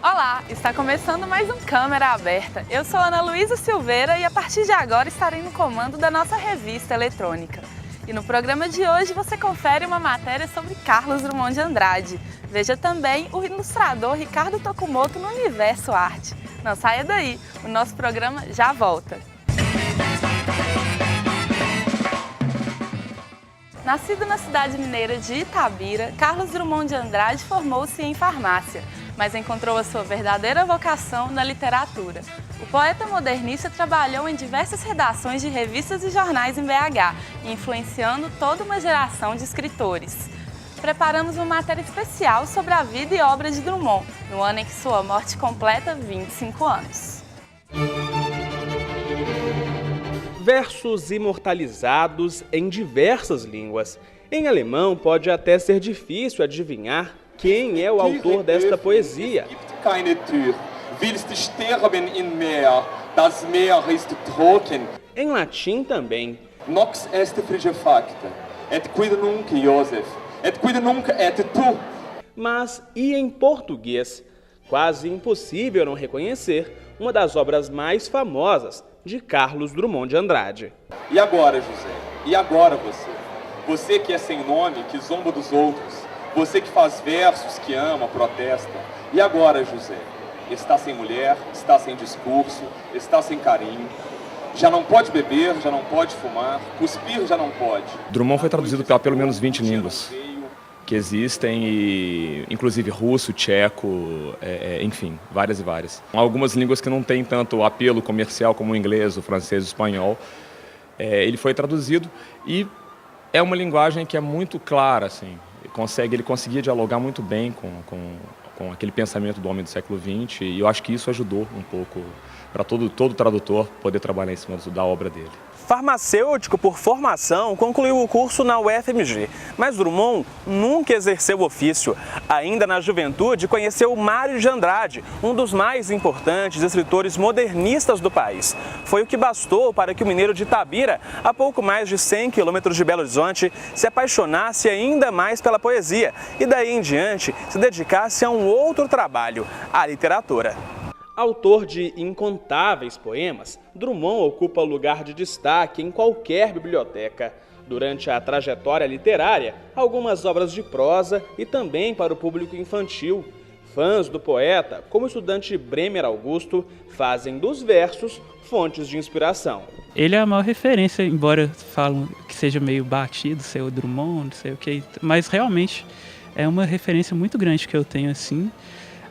Olá, está começando mais um Câmera Aberta. Eu sou Ana Luísa Silveira e a partir de agora estarei no comando da nossa revista eletrônica. E no programa de hoje você confere uma matéria sobre Carlos Drummond de Andrade. Veja também o ilustrador Ricardo Tokumoto no Universo Arte. Não saia daí, o nosso programa já volta. Nascido na cidade mineira de Itabira, Carlos Drummond de Andrade formou-se em farmácia, mas encontrou a sua verdadeira vocação na literatura. O poeta modernista trabalhou em diversas redações de revistas e jornais em BH, influenciando toda uma geração de escritores. Preparamos uma matéria especial sobre a vida e obra de Drummond, no ano em que sua morte completa 25 anos. Versos imortalizados em diversas línguas. Em alemão pode até ser difícil adivinhar quem é o autor desta poesia. Em latim também. Nox est frige facta, et quid nunc Joseph, et quid nunc et tu. Mas e em português? Quase impossível não reconhecer uma das obras mais famosas de Carlos Drummond de Andrade. E agora, José? E agora você? Você que é sem nome, que zomba dos outros. Você que faz versos, que ama, protesta. E agora, José? Está sem mulher, está sem discurso, está sem carinho. Já não pode beber, já não pode fumar, cuspir já não pode. Drummond foi traduzido para pelo menos 20 línguas que existem, e, inclusive russo, tcheco, enfim, várias e várias. Algumas línguas que não têm tanto apelo comercial como o inglês, o francês, o espanhol. Ele foi traduzido e é uma linguagem que é muito clara, assim. Ele conseguia dialogar muito bem com aquele pensamento do homem do século XX, e eu acho que isso ajudou um pouco para todo tradutor poder trabalhar em cima da obra dele. Farmacêutico por formação, concluiu o curso na UFMG, mas Drummond nunca exerceu o ofício. Ainda na juventude, conheceu Mário de Andrade, um dos mais importantes escritores modernistas do país. Foi o que bastou para que o mineiro de Itabira, a pouco mais de 100 quilômetros de Belo Horizonte, se apaixonasse ainda mais pela poesia e daí em diante se dedicasse a um outro trabalho, a literatura. Autor de incontáveis poemas, Drummond ocupa lugar de destaque em qualquer biblioteca. Durante a trajetória literária, algumas obras de prosa e também para o público infantil. Fãs do poeta, como o estudante Bremer Augusto, fazem dos versos fontes de inspiração. Ele é a maior referência, embora falam que seja meio batido, ser o Drummond, não sei o que, mas realmente é uma referência muito grande que eu tenho assim.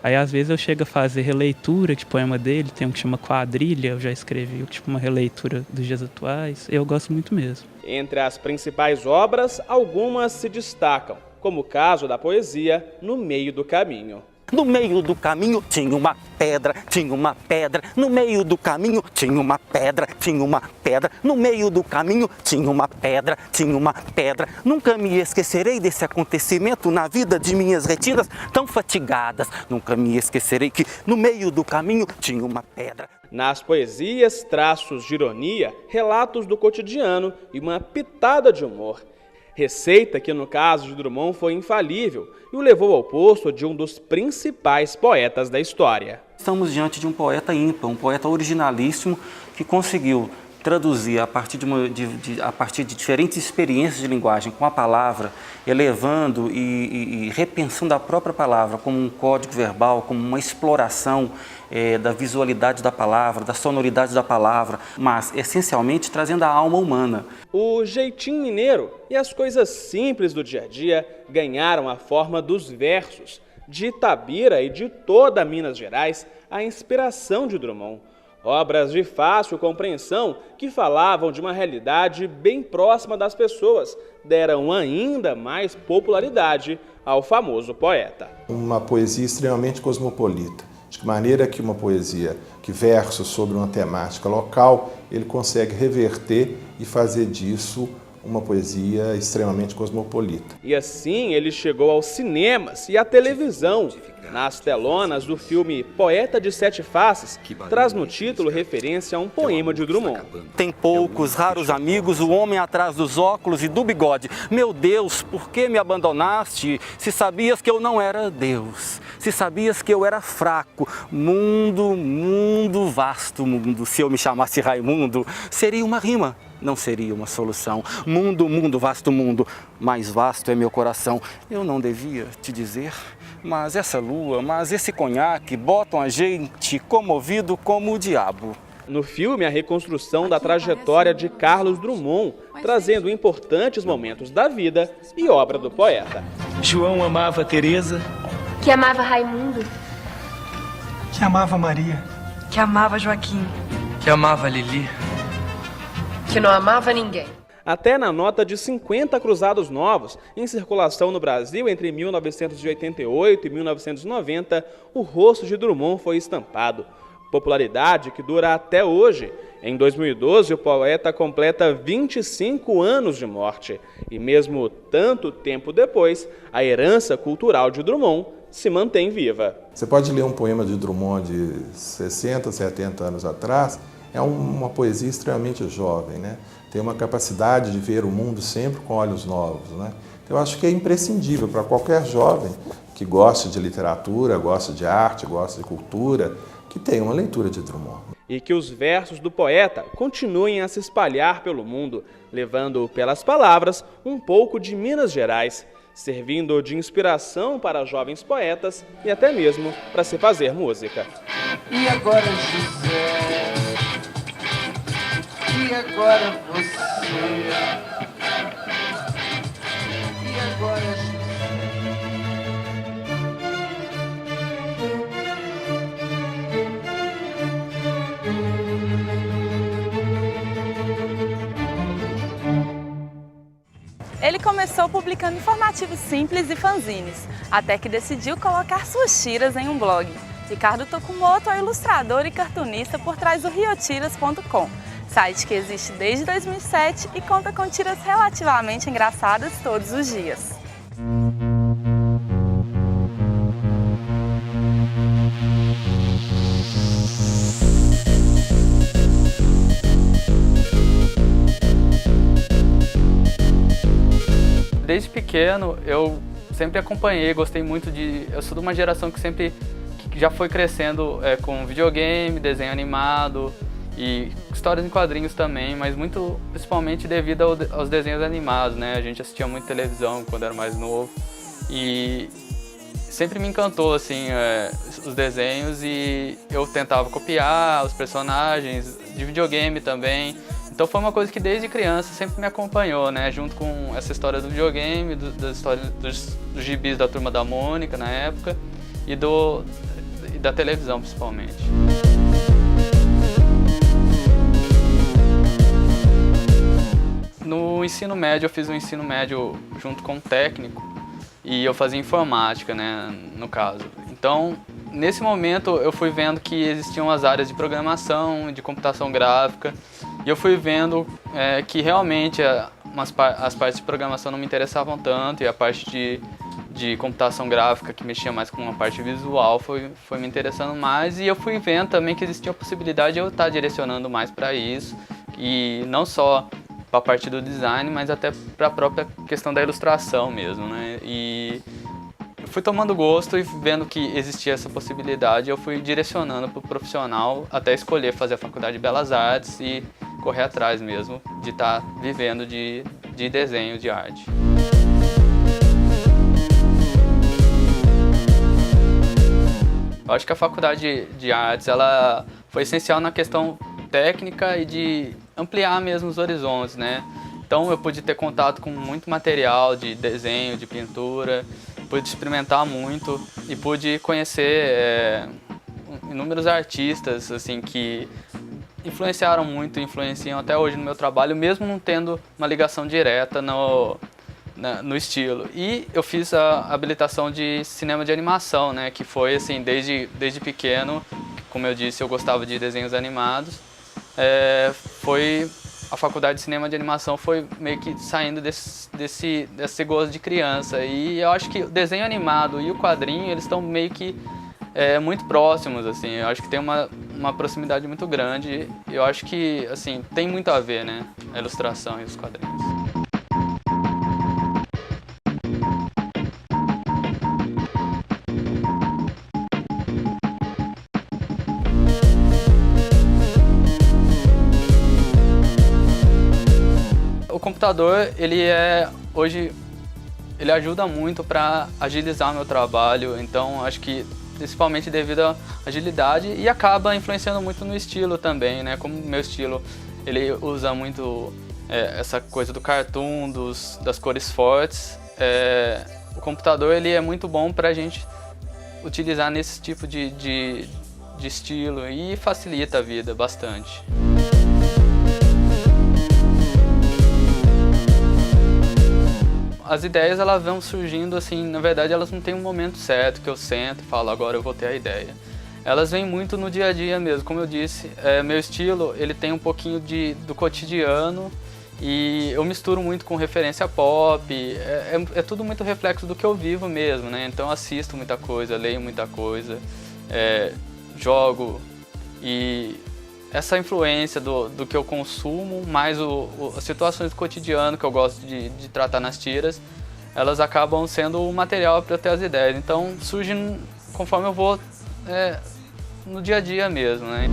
Aí às vezes eu chego a fazer releitura de poema dele, tem um que chama Quadrilha, eu já escrevi tipo uma releitura dos dias atuais, eu gosto muito mesmo. Entre as principais obras, algumas se destacam, como o caso da poesia No Meio do Caminho. No meio do caminho tinha uma pedra, tinha uma pedra. No meio do caminho tinha uma pedra, tinha uma pedra. No meio do caminho tinha uma pedra, tinha uma pedra. Nunca me esquecerei desse acontecimento na vida de minhas retinas tão fatigadas. Nunca me esquecerei que no meio do caminho tinha uma pedra. Nas poesias, traços de ironia, relatos do cotidiano e uma pitada de humor. Receita que, no caso de Drummond, foi infalível e o levou ao posto de um dos principais poetas da história. Estamos diante de um poeta ímpar, um poeta originalíssimo que conseguiu traduzir a partir de diferentes experiências de linguagem com a palavra, elevando e repensando a própria palavra como um código verbal, como uma exploração da visualidade da palavra, da sonoridade da palavra, mas essencialmente trazendo a alma humana. O jeitinho mineiro e as coisas simples do dia a dia ganharam a forma dos versos. De Itabira e de toda Minas Gerais, a inspiração de Drummond. Obras de fácil compreensão que falavam de uma realidade bem próxima das pessoas deram ainda mais popularidade ao famoso poeta. Uma poesia extremamente cosmopolita. De que maneira que uma poesia, que versos sobre uma temática local, ele consegue reverter e fazer disso uma poesia extremamente cosmopolita. E assim ele chegou aos cinemas e à televisão, Nas telonas do filme Poeta de Sete Faces, traz no título referência a um poema de Drummond. Tem poucos, raros amigos, o homem atrás dos óculos e do bigode. Meu Deus, por que me abandonaste? Se sabias que eu não era Deus, se sabias que eu era fraco. Mundo, mundo, vasto mundo, se eu me chamasse Raimundo, seria uma rima. Não seria uma solução. Mundo, mundo, vasto mundo, mais vasto é meu coração. Eu não devia te dizer, mas essa lua, mas esse conhaque botam a gente comovido como o diabo. No filme, a reconstrução da trajetória de Carlos Drummond, trazendo importantes momentos da vida e obra do poeta. João amava Teresa, que amava Raimundo, que amava Maria, que amava Joaquim, que amava Lili, que não amava ninguém. Até na nota de 50 cruzados novos, em circulação no Brasil entre 1988 e 1990, o rosto de Drummond foi estampado. Popularidade que dura até hoje. Em 2012, o poeta completa 25 anos de morte. E mesmo tanto tempo depois, a herança cultural de Drummond se mantém viva. Você pode ler um poema de Drummond de 60, 70 anos atrás, é uma poesia extremamente jovem, né? Tem uma capacidade de ver o mundo sempre com olhos novos, né? Eu acho que é imprescindível para qualquer jovem que goste de literatura, goste de arte, goste de cultura, que tenha uma leitura de Drummond. E que os versos do poeta continuem a se espalhar pelo mundo, levando pelas palavras um pouco de Minas Gerais, servindo de inspiração para jovens poetas e até mesmo para se fazer música. E agora, José? E agora você? E agora, José? Ele começou publicando informativos simples e fanzines, até que decidiu colocar suas tiras em um blog. Ricardo Tokumoto é ilustrador e cartunista por trás do riotiras.com, site que existe desde 2007 e conta com tiras relativamente engraçadas todos os dias. Desde pequeno eu sempre acompanhei, gostei muito eu sou de uma geração que já foi crescendo com videogame, desenho animado e histórias em quadrinhos também, mas muito principalmente devido aos desenhos animados, né? A gente assistia muito televisão quando era mais novo e sempre me encantou assim os desenhos e eu tentava copiar os personagens de videogame também. Então foi uma coisa que desde criança sempre me acompanhou, né? Junto com essa história do videogame, da história dos gibis da Turma da Mônica na época e da televisão principalmente. No ensino médio, eu fiz um ensino médio junto com um técnico e eu fazia informática, né, no caso. Então, nesse momento, eu fui vendo que existiam as áreas de programação, de computação gráfica, e eu fui vendo que realmente as partes de programação não me interessavam tanto, e a parte de computação gráfica, que mexia mais com a parte visual, foi me interessando mais, e eu fui vendo também que existia a possibilidade de eu estar direcionando mais para isso, e não só para a parte do design, mas até para a própria questão da ilustração mesmo, né? E fui tomando gosto e vendo que existia essa possibilidade, eu fui direcionando para o profissional até escolher fazer a Faculdade de Belas Artes e correr atrás mesmo de estar vivendo de desenho, de arte. Eu acho que a Faculdade de Artes ela foi essencial na questão técnica e de ampliar mesmo os horizontes, né? Então eu pude ter contato com muito material de desenho, de pintura, pude experimentar muito e pude conhecer inúmeros artistas assim, que influenciaram muito, influenciam até hoje no meu trabalho, mesmo não tendo uma ligação direta no estilo. E eu fiz a habilitação de cinema de animação, né, que foi assim, desde pequeno, como eu disse, eu gostava de desenhos animados, foi a faculdade de cinema de animação foi meio que saindo desse gosto de criança. E eu acho que o desenho animado e o quadrinho, eles estão meio que muito próximos, assim. Eu acho que tem uma proximidade muito grande. Eu acho que, assim, tem muito a ver, né, a ilustração e os quadrinhos. O computador, hoje, ele ajuda muito para agilizar meu trabalho, então acho que principalmente devido à agilidade e acaba influenciando muito no estilo também, né? Como meu estilo, ele usa muito essa coisa do cartoon, das cores fortes, o computador ele é muito bom para a gente utilizar nesse tipo de estilo e facilita a vida bastante. As ideias, elas vão surgindo assim, na verdade elas não têm um momento certo que eu sento e falo, agora eu vou ter a ideia. Elas vêm muito no dia a dia mesmo, como eu disse, meu estilo, ele tem um pouquinho do cotidiano e eu misturo muito com referência pop, é tudo muito reflexo do que eu vivo mesmo, né? Então eu assisto muita coisa, leio muita coisa, jogo e essa influência do que eu consumo, mais as situações do cotidiano que eu gosto de tratar nas tiras, elas acabam sendo o material para eu ter as ideias. Então surgem conforme eu vou no dia a dia mesmo, né?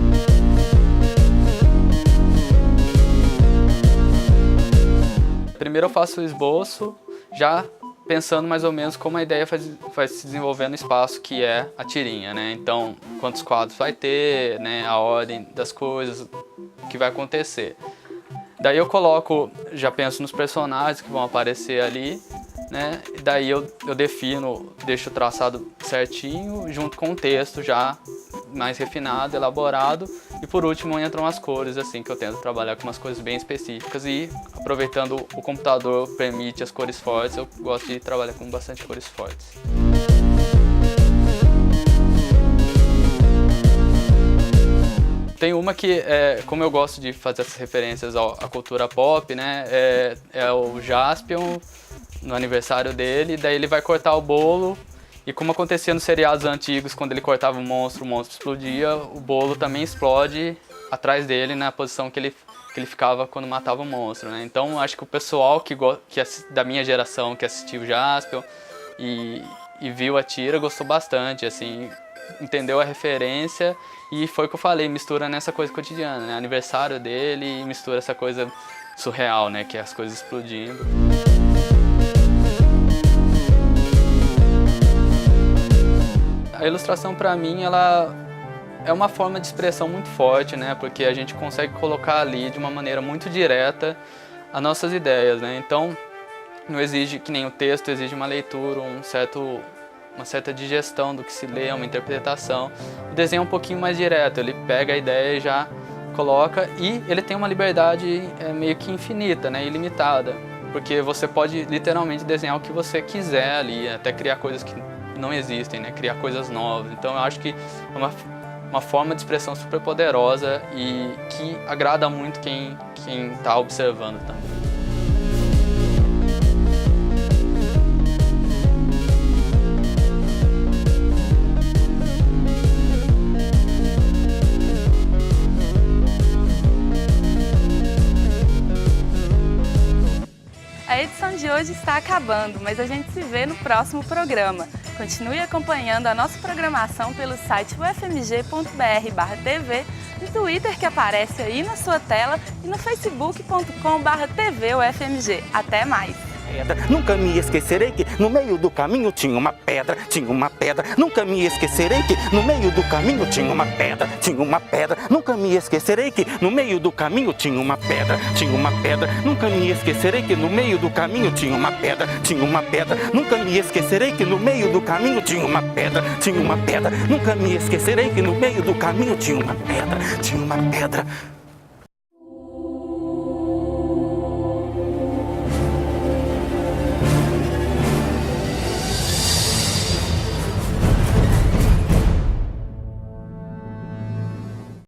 Primeiro eu faço o esboço, já pensando mais ou menos como a ideia vai se desenvolver no espaço que é a tirinha, né? Então, quantos quadros vai ter, né? A ordem das coisas, o que vai acontecer. Daí eu já penso nos personagens que vão aparecer ali, né? E daí eu defino, deixo o traçado certinho, junto com o texto já mais refinado, elaborado. E por último entram as cores, assim, que eu tento trabalhar com umas cores bem específicas e aproveitando o computador permite as cores fortes, eu gosto de trabalhar com bastante cores fortes. Tem uma que, como eu gosto de fazer essas referências à cultura pop, né, é o Jaspion, no aniversário dele, daí ele vai cortar o bolo. E como acontecia nos seriados antigos, quando ele cortava o monstro explodia, o bolo também explode atrás dele, na posição que ele ficava quando matava o monstro, né? Então acho que o pessoal que da minha geração, que assistiu o Jaspion e viu a tira, gostou bastante, assim, entendeu a referência e foi o que eu falei, mistura nessa coisa cotidiana, né? Aniversário dele e mistura essa coisa surreal, né? Que é as coisas explodindo. A ilustração, para mim, ela é uma forma de expressão muito forte, né? Porque a gente consegue colocar ali de uma maneira muito direta as nossas ideias, né? Então, não exige, que nem o texto, exige uma leitura, uma certa digestão do que se lê, uma interpretação. O desenho é um pouquinho mais direto, ele pega a ideia e já coloca, e ele tem uma liberdade meio que infinita, né? Ilimitada, porque você pode literalmente desenhar o que você quiser ali, até criar coisas que não existem, né? Criar coisas novas. Então eu acho que é uma forma de expressão super poderosa e que agrada muito quem está observando também. A edição de hoje está acabando, mas a gente se vê no próximo programa. Continue acompanhando a nossa programação pelo site ufmg.br/tv, no Twitter que aparece aí na sua tela e no facebook.com/tvufmg. Até mais! Nunca me esquecerei que no meio do caminho tinha uma pedra. Nunca me esquecerei que no meio do caminho tinha uma pedra. Nunca me esquecerei que no meio do caminho tinha uma pedra. Nunca me esquecerei que no meio do caminho tinha uma pedra. Nunca me esquecerei que no meio do caminho tinha uma pedra. Nunca me esquecerei que no meio do caminho tinha uma pedra.